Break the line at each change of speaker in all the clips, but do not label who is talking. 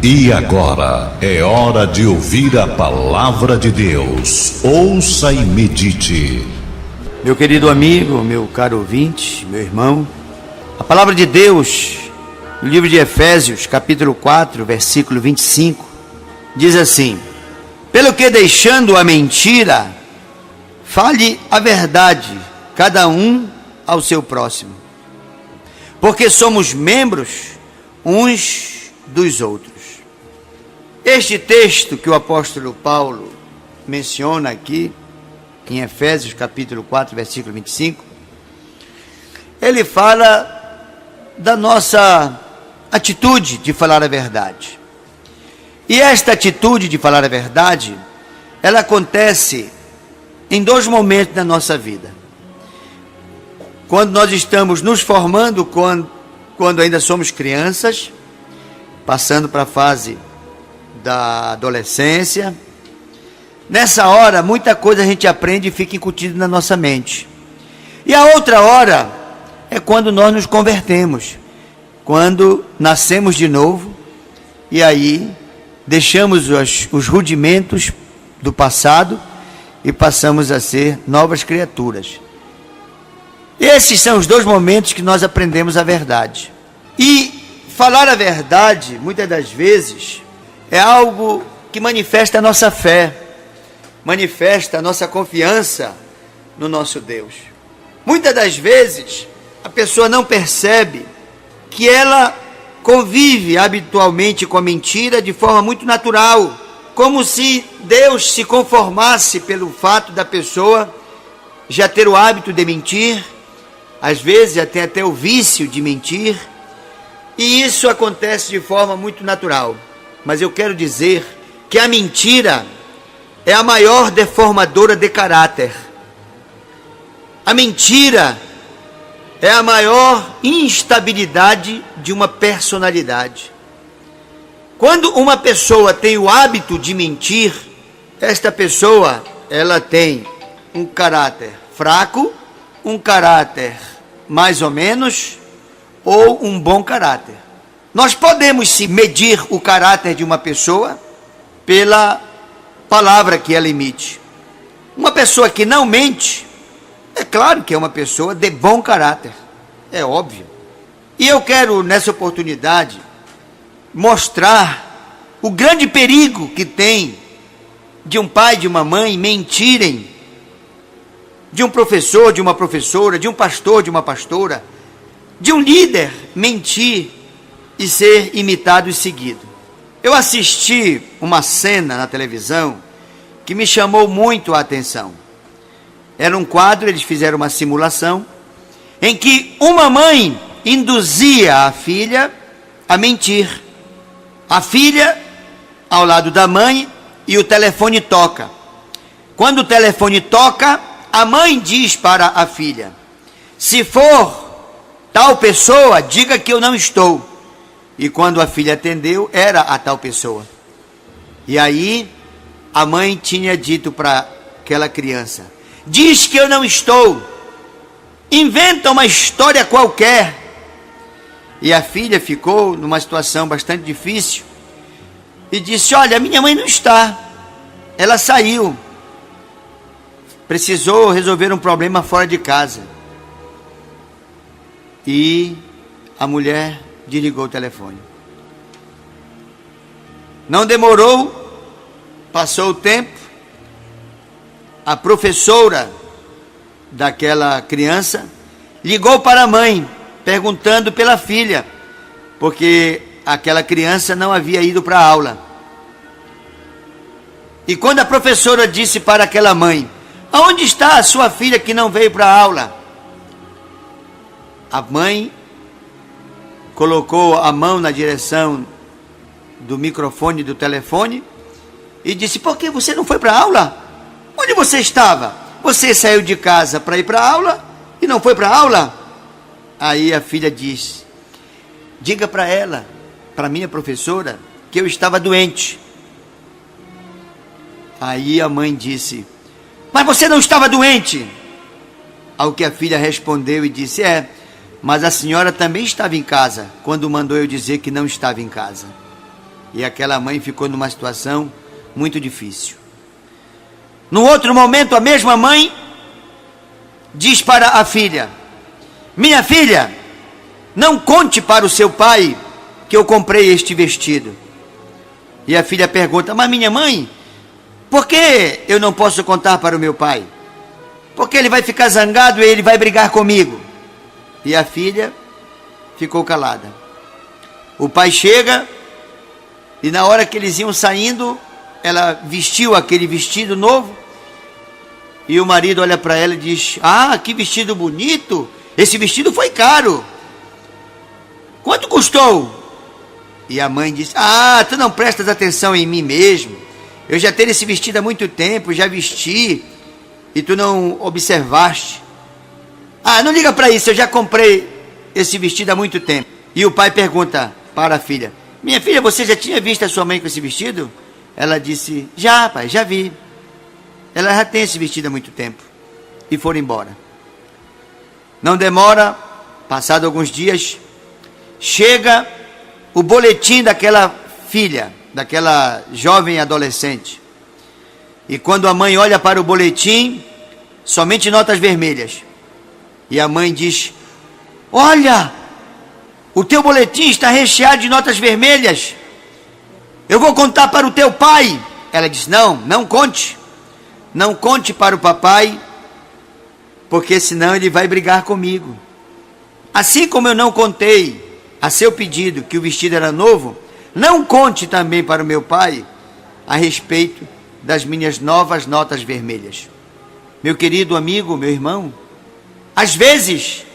E agora é hora de ouvir a palavra de Deus. Ouça e medite.
Meu querido amigo, meu caro ouvinte, meu irmão, a palavra de Deus, no livro de Efésios, capítulo 4, versículo 25, diz assim: pelo que deixando a mentira, fale a verdade, cada um ao seu próximo, porque somos membros uns dos outros. Este texto que o apóstolo Paulo menciona aqui, em Efésios capítulo 4, versículo 25, ele fala da nossa atitude de falar a verdade. E esta atitude de falar a verdade, ela acontece em dois momentos da nossa vida. Quando nós estamos nos formando, quando ainda somos crianças, passando para a fase da adolescência. Nessa hora, muita coisa a gente aprende e fica incutido na nossa mente. E a outra hora é quando nós nos convertemos, quando nascemos de novo, e aí deixamos os rudimentos do passado e passamos a ser novas criaturas. Esses são os dois momentos que nós aprendemos a verdade. E falar a verdade, muitas das vezes, é algo que manifesta a nossa fé, manifesta a nossa confiança no nosso Deus. Muitas das vezes, a pessoa não percebe que ela convive habitualmente com a mentira de forma muito natural, como se Deus se conformasse pelo fato da pessoa já ter o hábito de mentir, às vezes já tem até o vício de mentir, e isso acontece de forma muito natural. Mas eu quero dizer que a mentira é a maior deformadora de caráter. A mentira é a maior instabilidade de uma personalidade. Quando uma pessoa tem o hábito de mentir, esta pessoa, ela tem um caráter fraco, um caráter mais ou menos, ou um bom caráter. Nós podemos se medir o caráter de uma pessoa pela palavra que ela emite. Uma pessoa que não mente, é claro que é uma pessoa de bom caráter, é óbvio. E eu quero, nessa oportunidade, mostrar o grande perigo que tem de um pai e de uma mãe mentirem, de um professor, de uma professora, de um pastor, de uma pastora, de um líder mentir e ser imitado e seguido. Eu assisti uma cena na televisão que me chamou muito a atenção. Era um quadro, eles fizeram uma simulação, em que uma mãe induzia a filha a mentir. A filha ao lado da mãe e o telefone toca. Quando o telefone toca, a mãe diz para a filha: se for tal pessoa, diga que eu não estou. E quando a filha atendeu, era a tal pessoa. E aí, a mãe tinha dito para aquela criança: diz que eu não estou. Inventa uma história qualquer. E a filha ficou numa situação bastante difícil e disse: olha, minha mãe não está. Ela saiu. Precisou resolver um problema fora de casa. E a mulher desligou o telefone. Não demorou, passou o tempo, a professora daquela criança ligou para a mãe, perguntando pela filha, porque aquela criança não havia ido para a aula. E quando a professora disse para aquela mãe: aonde está a sua filha que não veio para a aula? A mãe colocou a mão na direção do microfone do telefone e disse: por que você não foi para a aula? Onde você estava? Você saiu de casa para ir para a aula e não foi para a aula? Aí a filha disse: diga para ela, para minha professora, que eu estava doente. Aí a mãe disse: mas você não estava doente? Ao que a filha respondeu e disse: mas a senhora também estava em casa, quando mandou eu dizer que não estava em casa. E aquela mãe ficou numa situação muito difícil. No outro momento, a mesma mãe diz para a filha: minha filha, não conte para o seu pai que eu comprei este vestido. E a filha pergunta: mas minha mãe, por que eu não posso contar para o meu pai? Porque ele vai ficar zangado e ele vai brigar comigo. E a filha ficou calada. O pai chega e na hora que eles iam saindo, ela vestiu aquele vestido novo. E o marido olha para ela e diz: ah, que vestido bonito! Esse vestido foi caro. Quanto custou? E a mãe diz: ah, tu não prestas atenção em mim mesmo. Eu já tenho esse vestido há muito tempo, já vesti, e tu não observaste. Ah, não liga para isso, eu já comprei esse vestido há muito tempo. E o pai pergunta para a filha: minha filha, você já tinha visto a sua mãe com esse vestido? Ela disse: já, pai, já vi. Ela já tem esse vestido há muito tempo. E foram embora. Não demora, passado alguns dias, chega o boletim daquela filha, daquela jovem adolescente. E quando a mãe olha para o boletim, somente notas vermelhas. E a mãe diz: olha, o teu boletim está recheado de notas vermelhas. Eu vou contar para o teu pai. Ela diz: não, não conte. Não conte para o papai, porque senão ele vai brigar comigo. Assim como eu não contei a seu pedido que o vestido era novo, não conte também para o meu pai a respeito das minhas novas notas vermelhas. Meu querido amigo, meu irmão, às vezes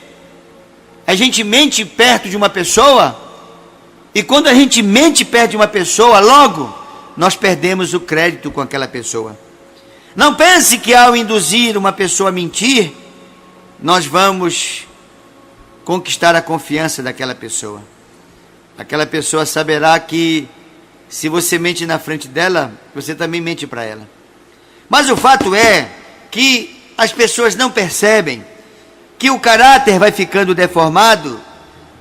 a gente mente perto de uma pessoa, e quando a gente mente perto de uma pessoa, logo nós perdemos o crédito com aquela pessoa. Não pense que ao induzir uma pessoa a mentir, nós vamos conquistar a confiança daquela pessoa. Aquela pessoa saberá que se você mente na frente dela, você também mente para ela. Mas o fato é que as pessoas não percebem que o caráter vai ficando deformado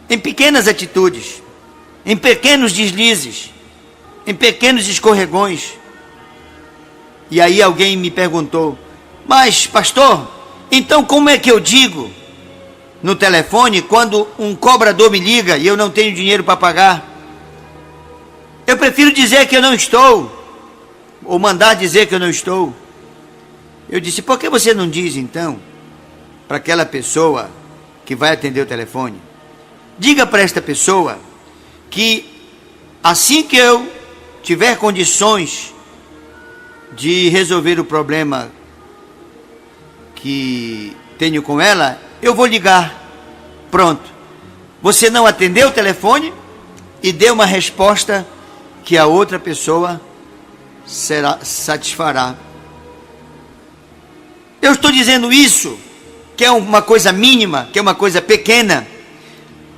em pequenas atitudes, em pequenos deslizes, em pequenos escorregões. E aí alguém me perguntou: mas pastor, então como é que eu digo no telefone quando um cobrador me liga e eu não tenho dinheiro para pagar? Eu prefiro dizer que eu não estou, ou mandar dizer que eu não estou. Eu disse: por que você não diz então para aquela pessoa que vai atender o telefone? Diga para esta pessoa que assim que eu tiver condições de resolver o problema que tenho com ela, eu vou ligar. Pronto. Você não atendeu o telefone e deu uma resposta que a outra pessoa satisfará. Eu estou dizendo isso, que é uma coisa mínima, que é uma coisa pequena,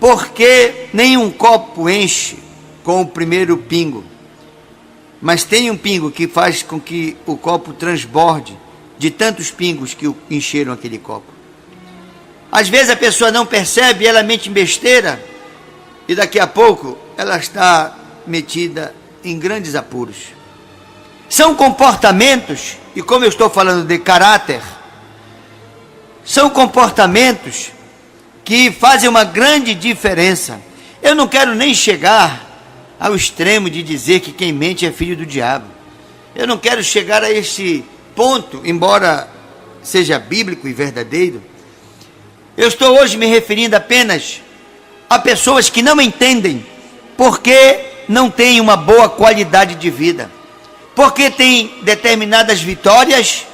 porque nenhum copo enche com o primeiro pingo. Mas tem um pingo que faz com que o copo transborde de tantos pingos que encheram aquele copo. Às vezes a pessoa não percebe, ela mente em besteira, e daqui a pouco ela está metida em grandes apuros. São comportamentos, e como eu estou falando de caráter, são comportamentos que fazem uma grande diferença. Eu não quero nem chegar ao extremo de dizer que quem mente é filho do diabo. Eu não quero chegar a esse ponto, embora seja bíblico e verdadeiro. Eu estou hoje me referindo apenas a pessoas que não entendem porque não têm uma boa qualidade de vida, porque têm determinadas vitórias,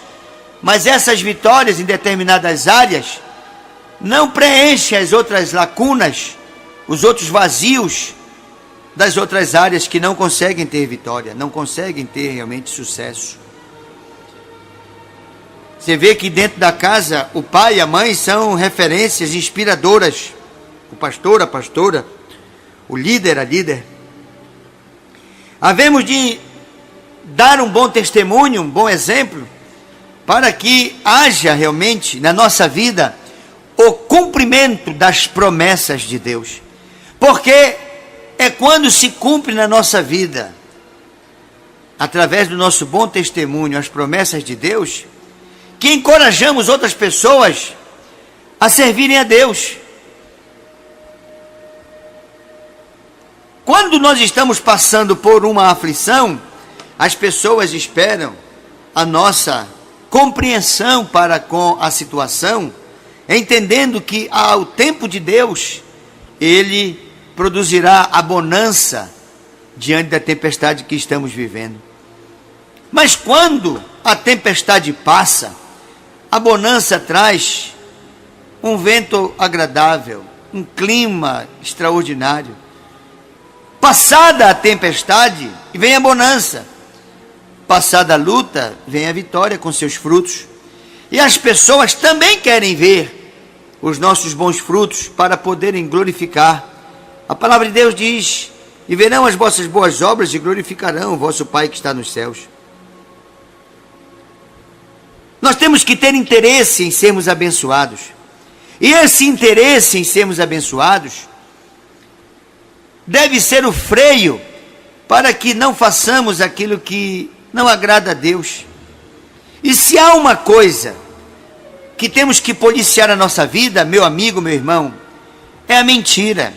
mas essas vitórias em determinadas áreas não preenchem as outras lacunas, os outros vazios das outras áreas que não conseguem ter vitória, não conseguem ter realmente sucesso. Você vê que dentro da casa, o pai e a mãe são referências inspiradoras. O pastor, a pastora, o líder, a líder. Havemos de dar um bom testemunho, um bom exemplo, para que haja realmente na nossa vida o cumprimento das promessas de Deus. Porque é quando se cumpre na nossa vida através do nosso bom testemunho às promessas de Deus, que encorajamos outras pessoas a servirem a Deus. Quando nós estamos passando por uma aflição, as pessoas esperam a nossa compreensão para com a situação, entendendo que ao tempo de Deus, Ele produzirá a bonança diante da tempestade que estamos vivendo. Mas quando a tempestade passa, a bonança traz um vento agradável, um clima extraordinário. Passada a tempestade, vem a bonança. Passada a luta, vem a vitória com seus frutos. E as pessoas também querem ver os nossos bons frutos para poderem glorificar. A palavra de Deus diz: e verão as vossas boas obras e glorificarão o vosso Pai que está nos céus. Nós temos que ter interesse em sermos abençoados. E esse interesse em sermos abençoados deve ser o freio para que não façamos aquilo que não agrada a Deus. E se há uma coisa que temos que policiar na nossa vida, meu amigo, meu irmão, é a mentira.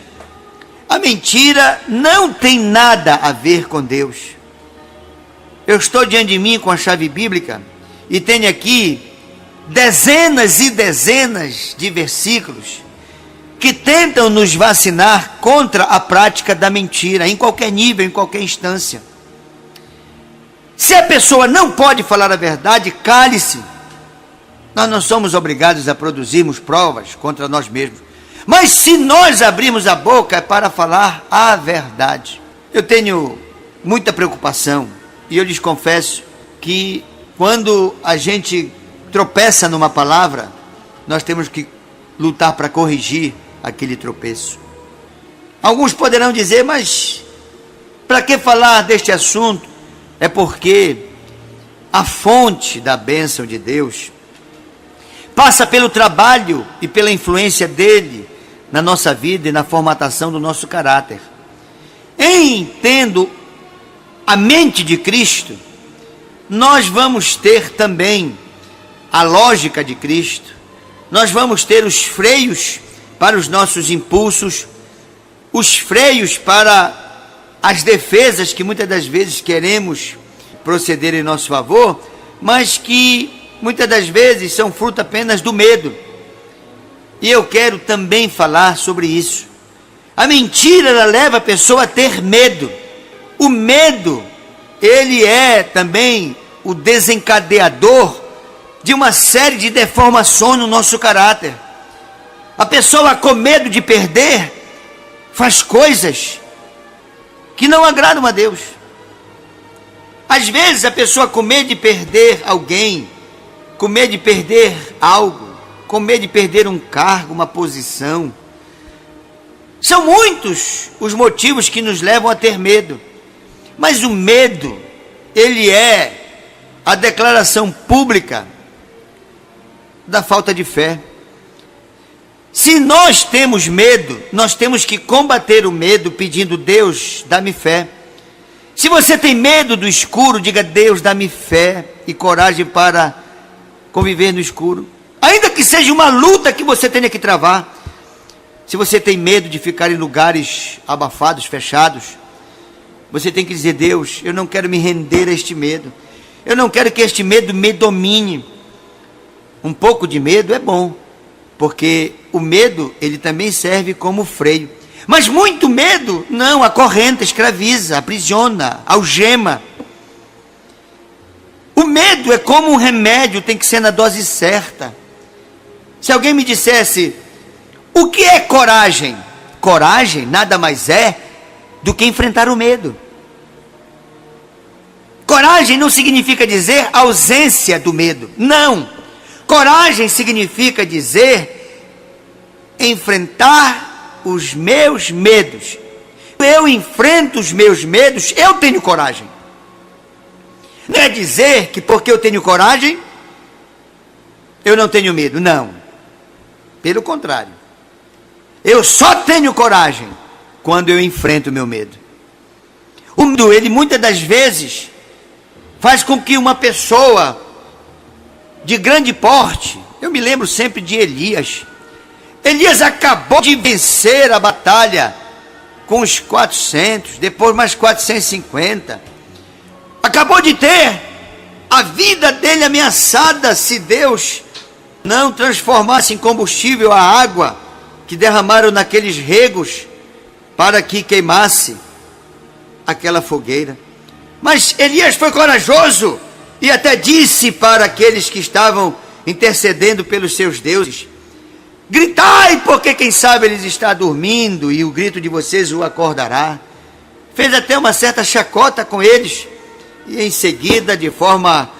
A mentira não tem nada a ver com Deus. Eu estou diante de mim com a chave bíblica e tenho aqui dezenas e dezenas de versículos que tentam nos vacinar contra a prática da mentira, em qualquer nível, em qualquer instância. Se a pessoa não pode falar a verdade, cale-se. Nós não somos obrigados a produzirmos provas contra nós mesmos. Mas se nós abrirmos a boca é para falar a verdade. Eu tenho muita preocupação e eu lhes confesso que quando a gente tropeça numa palavra, nós temos que lutar para corrigir aquele tropeço. Alguns poderão dizer, mas para que falar deste assunto? É porque a fonte da bênção de Deus passa pelo trabalho e pela influência dele na nossa vida e na formatação do nosso caráter. Em tendo a mente de Cristo, nós vamos ter também a lógica de Cristo, nós vamos ter os freios para os nossos impulsos, os freios para as defesas que muitas das vezes queremos proceder em nosso favor, mas que muitas das vezes são fruto apenas do medo. E eu quero também falar sobre isso. A mentira, ela leva a pessoa a ter medo. O medo, ele é também o desencadeador de uma série de deformações no nosso caráter. A pessoa com medo de perder faz coisas que não agradam a Deus. Às vezes a pessoa com medo de perder alguém, com medo de perder algo, com medo de perder um cargo, uma posição. São muitos os motivos que nos levam a ter medo. Mas o medo, ele é a declaração pública da falta de fé. Se nós temos medo, nós temos que combater o medo pedindo: Deus, dá-me fé. Se você tem medo do escuro, diga: Deus, dá-me fé e coragem para conviver no escuro. Ainda que seja uma luta que você tenha que travar. Se você tem medo de ficar em lugares abafados, fechados, você tem que dizer: Deus, eu não quero me render a este medo. Eu não quero que este medo me domine. Um pouco de medo é bom, porque o medo, ele também serve como freio. Mas muito medo, não, acorrenta, escraviza, aprisiona, algema. O medo é como um remédio, tem que ser na dose certa. Se alguém me dissesse: o que é coragem? Coragem nada mais é do que enfrentar o medo. Coragem não significa dizer ausência do medo, não. Coragem significa dizer enfrentar os meus medos. Eu enfrento os meus medos, eu tenho coragem. Não é dizer que porque eu tenho coragem, eu não tenho medo, não. Pelo contrário. Eu só tenho coragem quando eu enfrento o meu medo. O medo, ele muitas das vezes faz com que uma pessoa de grande porte, eu me lembro sempre de Elias. Elias acabou de vencer a batalha com os 400, depois mais 450. Acabou de ter a vida dele ameaçada se Deus não transformasse em combustível a água que derramaram naqueles regos para que queimasse aquela fogueira. Mas Elias foi corajoso e até disse para aqueles que estavam intercedendo pelos seus deuses: gritai, porque quem sabe eles está dormindo e o grito de vocês o acordará. Fez até uma certa chacota com eles e em seguida, de forma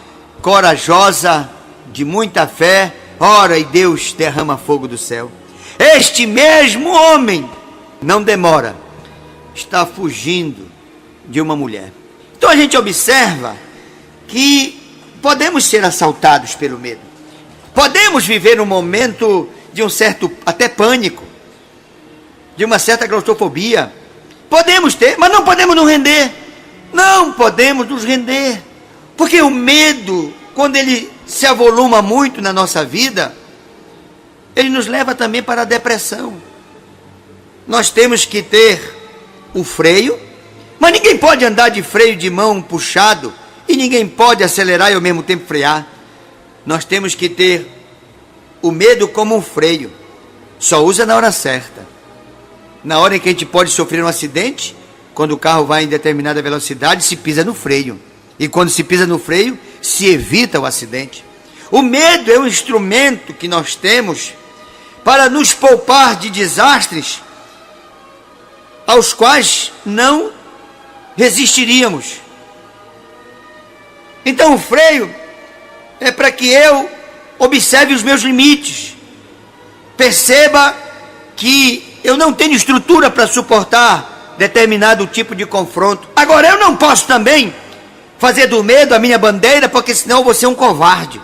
corajosa, de muita fé, ora e Deus derrama fogo do céu. Este mesmo homem não demora, está fugindo de uma mulher. Então a gente observa que podemos ser assaltados pelo medo. Podemos viver um momento de um certo até pânico, de uma certa claustrofobia. Podemos ter, mas não podemos nos render. Não podemos nos render. Porque o medo, quando ele se avoluma muito na nossa vida, ele nos leva também para a depressão. Nós temos que ter o freio, mas ninguém pode andar de freio de mão puxado e ninguém pode acelerar e ao mesmo tempo frear. Nós temos que ter o medo como um freio. Só usa na hora certa. Na hora em que a gente pode sofrer um acidente, quando o carro vai em determinada velocidade, se pisa no freio. E quando se pisa no freio, se evita o acidente. O medo é um instrumento que nós temos para nos poupar de desastres aos quais não resistiríamos. Então o freio é para que eu observe os meus limites, perceba que eu não tenho estrutura para suportar determinado tipo de confronto. Agora eu não posso também fazer do medo a minha bandeira, porque senão eu vou ser um covarde,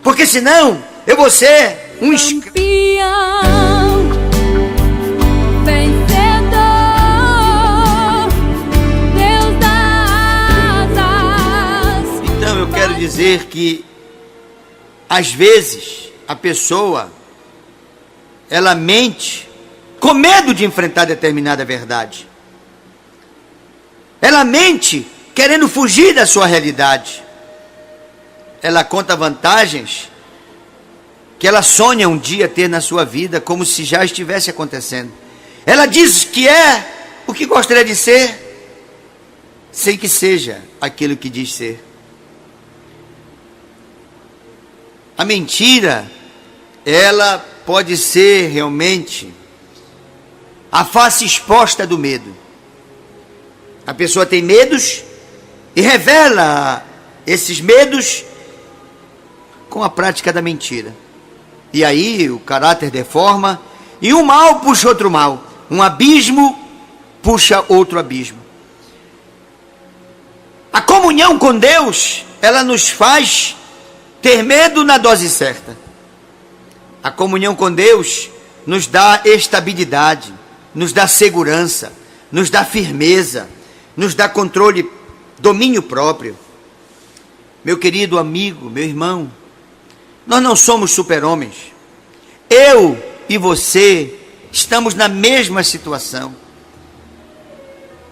porque senão eu vou ser um
campeão, vencedor, Deus das asas.
Então eu quero dizer que às vezes a pessoa ela mente com medo de enfrentar determinada verdade. Ela mente querendo fugir da sua realidade. Ela conta vantagens que ela sonha um dia ter na sua vida, como se já estivesse acontecendo. Ela diz que é o que gostaria de ser, sem que seja aquilo que diz ser. A mentira, ela pode ser realmente a face exposta do medo. A pessoa tem medos e revela esses medos com a prática da mentira. E aí o caráter deforma e um mal puxa outro mal. Um abismo puxa outro abismo. A comunhão com Deus, ela nos faz ter medo na dose certa. A comunhão com Deus nos dá estabilidade, nos dá segurança, nos dá firmeza, nos dá controle, domínio próprio. Meu querido amigo, meu irmão, nós não somos super-homens. Eu e você estamos na mesma situação,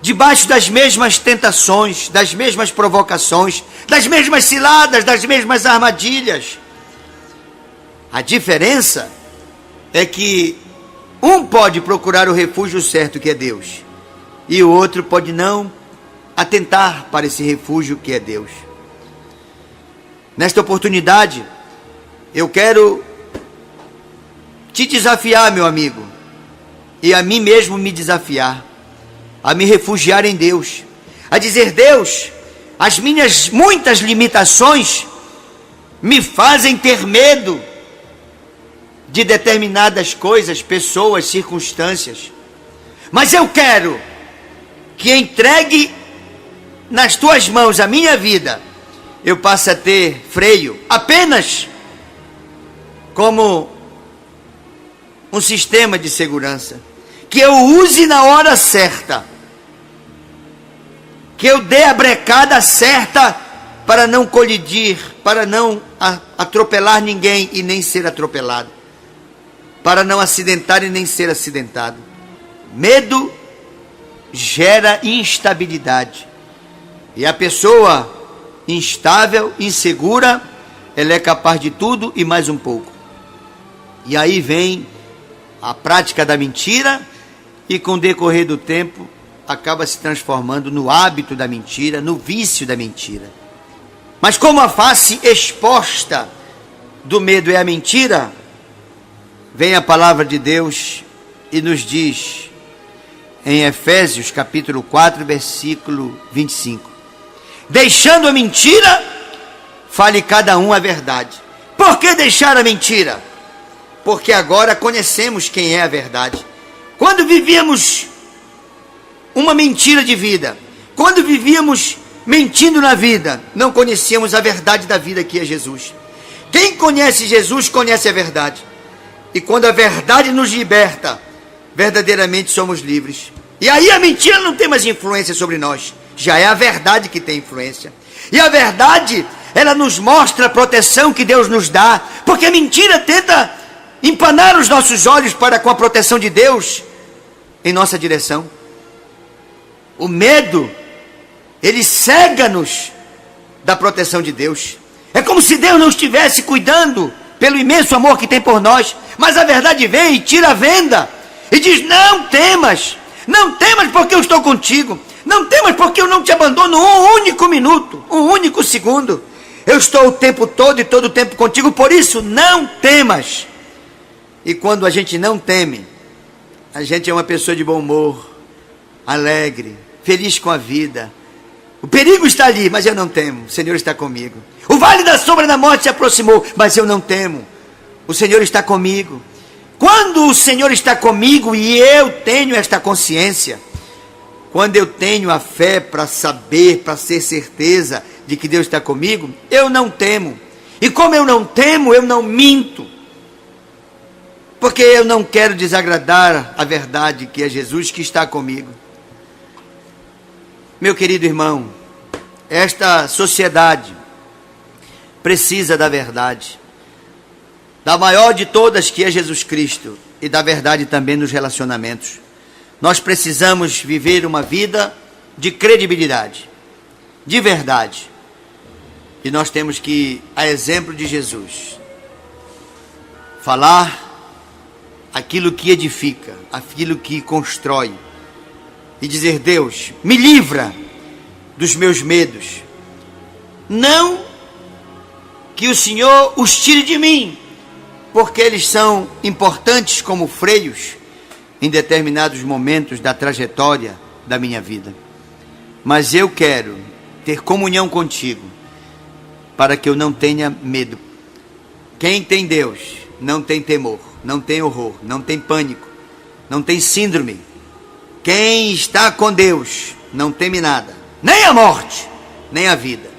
debaixo das mesmas tentações, das mesmas provocações, das mesmas ciladas, das mesmas armadilhas. A diferença é que um pode procurar o refúgio certo, que é Deus, e o outro pode não atentar para esse refúgio que é Deus. Nesta oportunidade, eu quero te desafiar, meu amigo, e a mim mesmo me desafiar, a me refugiar em Deus, a dizer: Deus, as minhas muitas limitações me fazem ter medo de determinadas coisas, pessoas, circunstâncias, mas eu quero que entregue nas tuas mãos a minha vida, eu passe a ter freio apenas como um sistema de segurança, que eu use na hora certa, que eu dê a brecada certa para não colidir, para não atropelar ninguém e nem ser atropelado, para não acidentar e nem ser acidentado. Medo gera instabilidade, e a pessoa instável, insegura, ela é capaz de tudo e mais um pouco. E aí vem a prática da mentira, e com o decorrer do tempo acaba se transformando no hábito da mentira, no vício da mentira. Mas como a face exposta do medo é a mentira, vem a palavra de Deus e nos diz em Efésios capítulo 4, versículo 25: deixando a mentira, fale cada um a verdade. Por que deixar a mentira? Porque agora conhecemos quem é a verdade. Quando vivíamos uma mentira de vida, quando vivíamos mentindo na vida, não conhecíamos a verdade da vida, que é Jesus. Quem conhece Jesus conhece a verdade. E quando a verdade nos liberta, verdadeiramente somos livres. E aí a mentira não tem mais influência sobre nós. Já é a verdade que tem influência. E a verdade, ela nos mostra a proteção que Deus nos dá. Porque a mentira tenta empanar os nossos olhos para com a proteção de Deus em nossa direção. O medo, ele cega-nos da proteção de Deus. É como se Deus não estivesse cuidando pelo imenso amor que tem por nós. Mas a verdade vem e tira a venda e diz: não temas porque eu estou contigo. Não temas porque eu não te abandono um único minuto, um único segundo. Eu estou o tempo todo e todo o tempo contigo, por isso não temas. E quando a gente não teme, a gente é uma pessoa de bom humor, alegre, feliz com a vida. O perigo está ali, mas eu não temo, o Senhor está comigo. O vale da sombra da morte se aproximou, mas eu não temo, o Senhor está comigo. Quando o Senhor está comigo e eu tenho esta consciência, quando eu tenho a fé para saber, para ter certeza de que Deus está comigo, eu não temo. E como eu não temo, eu não minto. Porque eu não quero desagradar a verdade, que é Jesus que está comigo. Meu querido irmão, esta sociedade precisa da verdade, da maior de todas, que é Jesus Cristo, e da verdade também nos relacionamentos. Nós precisamos viver uma vida de credibilidade, de verdade. E nós temos que, a exemplo de Jesus, falar aquilo que edifica, aquilo que constrói, e dizer: Deus, me livra dos meus medos. Não que o Senhor os tire de mim, porque eles são importantes como freios em determinados momentos da trajetória da minha vida. Mas eu quero ter comunhão contigo, para que eu não tenha medo. Quem tem Deus não tem temor, não tem horror, não tem pânico, não tem síndrome. Quem está com Deus não teme nada, nem a morte, nem a vida.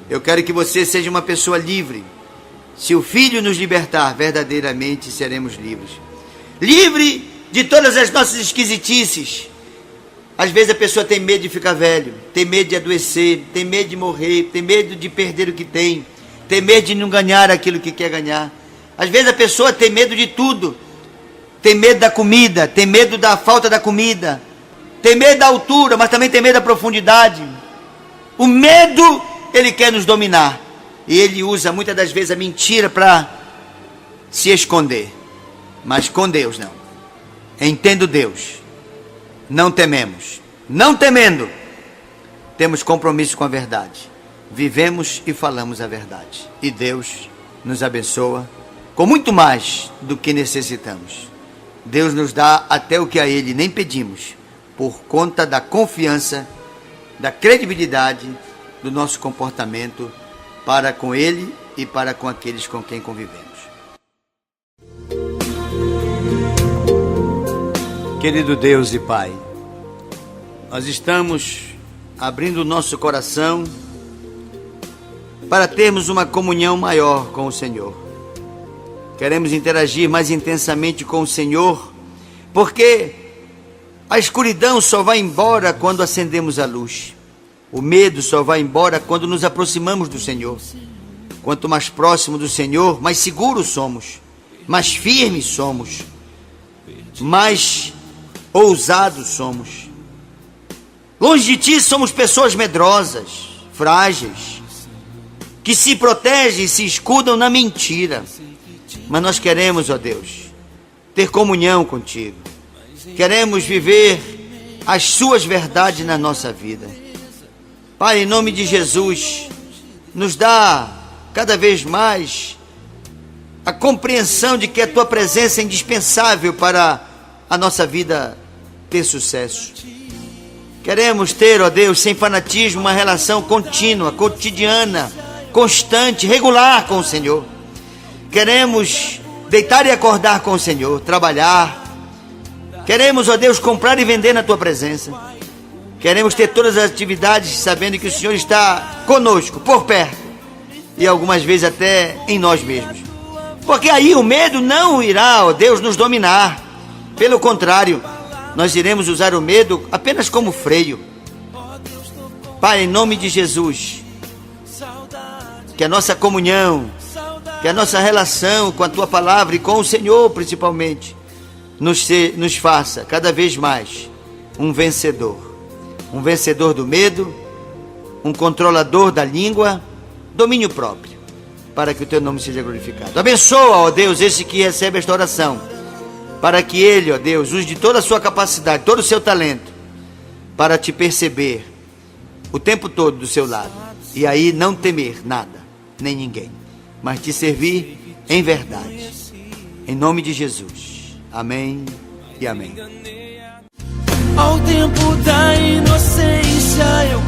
Eu quero que você seja uma pessoa livre. Se o Filho nos libertar, verdadeiramente seremos livres. Livre de todas as nossas esquisitices. Às vezes a pessoa tem medo de ficar velho, tem medo de adoecer, tem medo de morrer, tem medo de perder o que tem medo de não ganhar aquilo que quer ganhar. Às vezes a pessoa tem medo de tudo. Tem medo da comida, tem medo da falta da comida, tem medo da altura, mas também tem medo da profundidade. O medo, ele quer nos dominar. E ele usa muitas das vezes a mentira para se esconder. Mas com Deus não. Entendo Deus. Não tememos. Não temendo, temos compromisso com a verdade. Vivemos e falamos a verdade. E Deus nos abençoa com muito mais do que necessitamos. Deus nos dá até o que a Ele nem pedimos, por conta da confiança, da credibilidade do nosso comportamento para com Ele e para com aqueles com quem convivemos. Querido Deus e Pai, nós estamos abrindo o nosso coração para termos uma comunhão maior com o Senhor. Queremos interagir mais intensamente com o Senhor, porque a escuridão só vai embora quando acendemos a luz. O medo só vai embora quando nos aproximamos do Senhor. Quanto mais próximo do Senhor, mais seguros somos, mais firmes somos, mais ousados somos. Longe de ti somos pessoas medrosas, frágeis, que se protegem e se escudam na mentira. Mas nós queremos, ó Deus, ter comunhão contigo. Queremos viver as suas verdades na nossa vida. Pai, em nome de Jesus, nos dá cada vez mais a compreensão de que a tua presença é indispensável para a nossa vida ter sucesso. Queremos ter, ó Deus, sem fanatismo, uma relação contínua, cotidiana, constante, regular com o Senhor. Queremos deitar e acordar com o Senhor, trabalhar. Queremos, ó Deus, comprar e vender na tua presença. Queremos ter todas as atividades sabendo que o Senhor está conosco, por perto, e algumas vezes até em nós mesmos. Porque aí o medo não irá, ó Deus, nos dominar. Pelo contrário, nós iremos usar o medo apenas como freio. Pai, em nome de Jesus, que a nossa comunhão, que a nossa relação com a tua palavra e com o Senhor principalmente, nos faça cada vez mais um vencedor. Um vencedor do medo, um controlador da língua, domínio próprio, para que o teu nome seja glorificado. Abençoa, ó Deus, esse que recebe esta oração, para que ele, ó Deus, use de toda a sua capacidade, todo o seu talento, para te perceber o tempo todo do seu lado, e aí não temer nada, nem ninguém, mas te servir em verdade. Em nome de Jesus. Amém e amém.
Ao tempo da inocência eu